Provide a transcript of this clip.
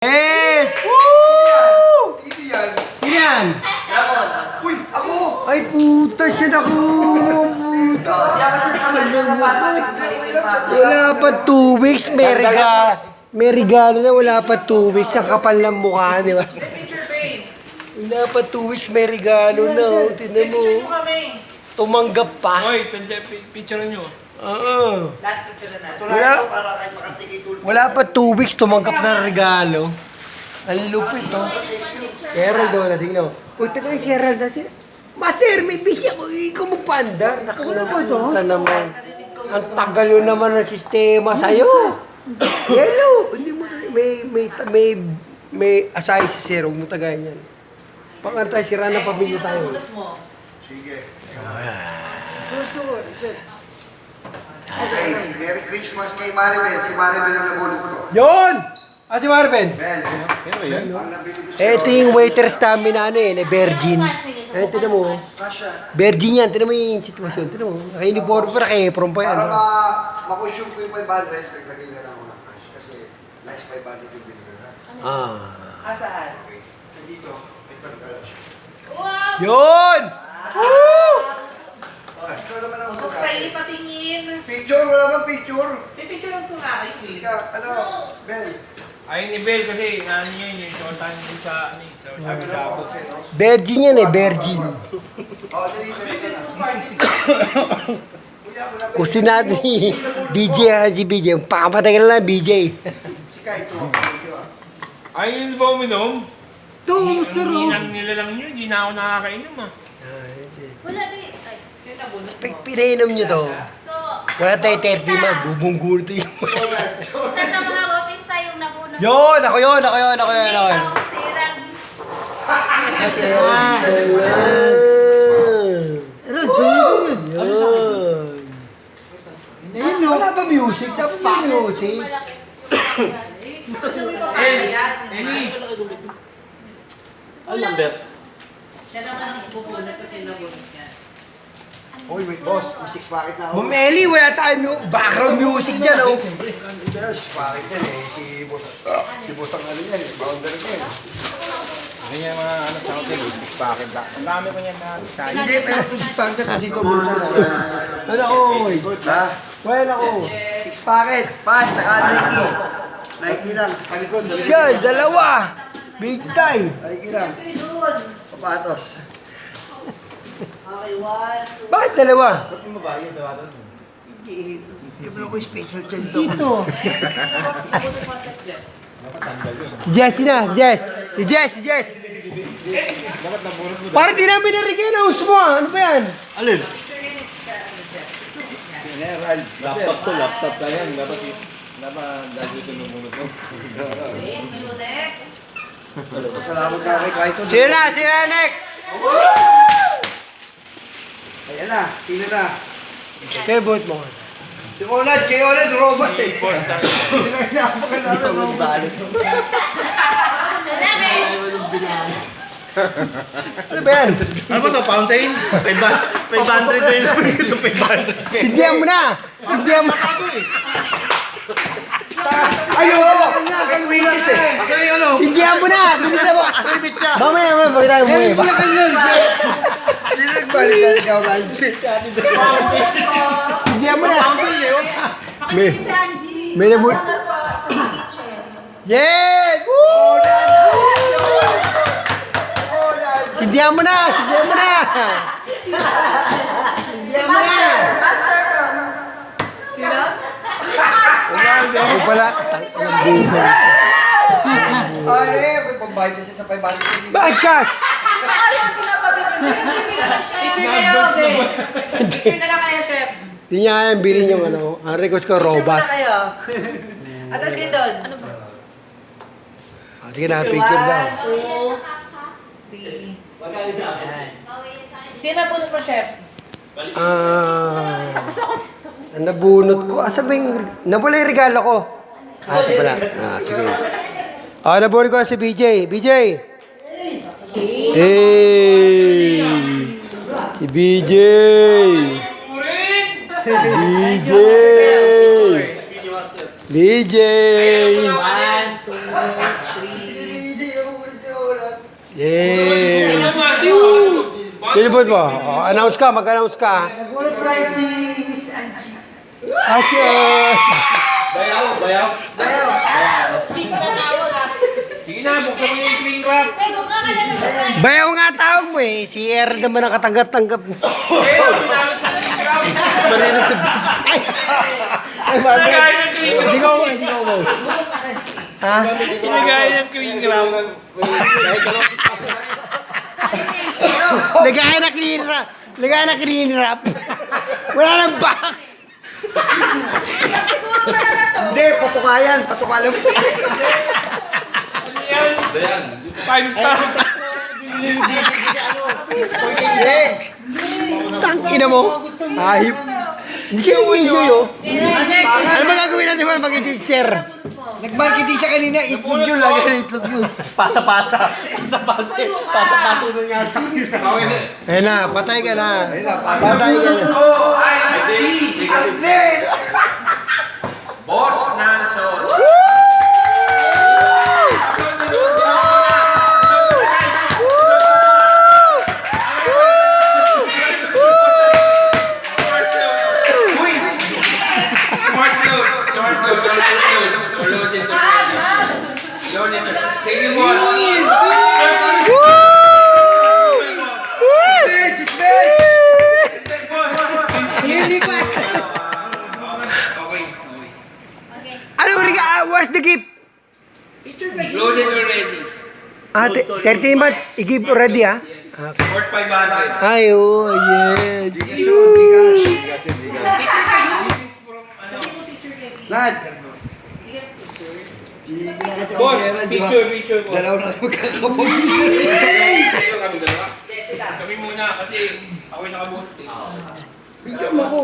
Yes! Woo! Sino yan? Sino yan? Uy! Ako! Ay puta siya naku! Puta! Wala pa 2 weeks, may regalo na wala pa 2 weeks. Ang kapal ng mukha, di ba? Wala pa 2 weeks, may regalo na. Oh. Tignan mo. Tumanggap pa. Hoy, picture nyo. Oo. Wala para kayo makatigil. Wala pa 2 weeks, tumanggap na ng regalo. Ang lupit, oh. Gerald, oh, tingnan mo. Uy, tignan yung si Gerald na siya. Master, may busy ako. Ikaw mo panda. Naku naman, ito naman. Ang tagal yun naman ng sistema sa'yo. Hello. Hindi mo, may asay si Sir. Huwag mo tagayan yan. Pangantay, sira ng pamilya tayo. Sige. Okay, Merry Christmas kay Maribel. Si Maribel ang nabulot ko. Yun! Ah, si Marvin. Bel, ang nabili ko Ito yung waiters namin na ano eh, na virgin. Ayun, tinan mo. Kasha. Virgin yan. Tinan mo yung sitwasyon. Tinan mo. Naka-uniform pa, naka-apron pa yan. Para oh. makusyong ko yung 500, naglagay na lang ako ng cash. Kasi nice 500 yung binili na. Ah. Saan? Okay. Nandito. Ito ang cash. Yun! Woo! Okay. Ito naman ang Huwag sa'yo patingin. Picture! Wala bang picture? Pipicturean ko nga kayo, Will. Ika, ano? Bel. Ayun ni Bel kasi ano yun yung shortan din sa ano sa sabi dapat. Virgin yan eh, virgin. Oh, dito na. Kung sinabi ni BJ si BJ, pakamatay ka na lang BJ. Sika, ito. Ito ah. Ayun ba uminom? Ito, Mr. Hinang nila lang yun, hindi na ako nakakainom ah. Wala din. Ay, Sino nabunot mo? Pinainom nyo to. so, Wala tayo 30 ma, bubunggulo to yung... isa sa mga autista yung nabunod. Yun! Ako yun! Ako yun! Ako yun! Ako yun! Si Rang. Ano? Yun! Yun! Wala ba music? Sabi mo music? Malaki. Eli! Siya naman ang bubunot kasi nabunot niya. Uy, wait, boss. May 6 packet na ako. Ma'am Ellie, wala tayong background music dyan, oh. Hindi na, 6 packet yan eh. Si boss ang ano yan, boundary yan. Ganyan mga ano sa hotel, bakit ba? Ang dami ko niyan na sa Hindi, pero kung 6 packet, hindi ko bulsa na. Wala ko, oy. Ha? Wala ko. 6 packet. Pass, naka Nike. Nike lang. Siya, dalawa. Big time. Nike lang. Papatos. Okay, 1, 2. Bakit dalawa? Hindi, hindi mo ako special child to. Dito. Nabunot mo sa dyan. Si Jessie na, Jess. Si Jess, si Jess. Parang di namin narinig yan, house mo ah. Ano ba yan? Picture yun sa ano dyan. General. laptop ka yan, dapat dahil sa numunod mo. Okay, next. Pasalamat na kay Kaito. Sino na? Sino na next? Ayan na, sino na? Kaya vote mo. Si Olad, kay Olad, Robas eh. Hindi na inapakan namin, Robas. Ano ba yan? Ano ba to, fountain? 500 pesos ito, 500 pesos. Sindihan mo na. Sindihan mo. Ayun! May quitis eh. Sindihan mo na. Bilisan mo. Mamaya, pagkita mo eh. Sino nagbalik na ikaw, Ryan? Sindihan mo na. May nabut. Yes! Woo! Sindihan mo na. Sindihan mo na. Sindihan mo na. Ako pala. Ang buhay. Ay, may pambayad kasi sa 500. Bakit cash? Picture na yun, Chef. Picture na lang kayo, Chef. Hindi niya kaya bilhin yung ano. Ang request ko, Robas. Picture na kayo. Atas kayo doon. Ano ba? Ah, sige na, picture daw. 1, 2, 3. Sino nabunot mo, Chef? Ang nabunot ko. Asa ba yung... Nawala yung regalo ko. Ah, ito pala. Ah, sige. Ah, nabunot ko si BJ. BJ! Hey! Si BJ! BJ! BJ! 1, 2, 3. Yay! Sino po mo? Oh, announce ka, mag-announce ka. Nagulat ba si Miss Angie? Asya! Bis na tawag ah. Sige na, buksan mo yung cling wrap. Eh, mukha ka na naman. Bayaw nga tawag mo eh. Si Errol naman nakatanggap-tanggap. Marinig sa... Ay, Nagaya ng cling wrap. Hindi ko, boss. Ha? Nagaya ng cling wrap. Nagaya na clean wrap. Nagaya na clean wrap. Wala nang box. Hindi, patuka yan. Patuka lang. Dayan. 5 star. Hindi. Tangina mo. Ahip. Hindi siya nag-enjoy oh. Ano ba gagawin natin para mag-enjoy, sir? Nag-marketing siya kanina. Itlog yun. Lagi na itlog yun. Pasa-pasa na nga sa Ayun na, patay ka na. Patay ka na. Boss Nanson. Smart load. Load ito. Tingin mo. Ano where's the gift? Loaded already. 13 month, i-give already ah. Worth 500. Ay, oh, yeah. Lahat. Boss, picture po. Dalaw na magkakamag. Kayo kami dalawa. Kami muna kasi ako yung nakabuhos. Picture mo ko.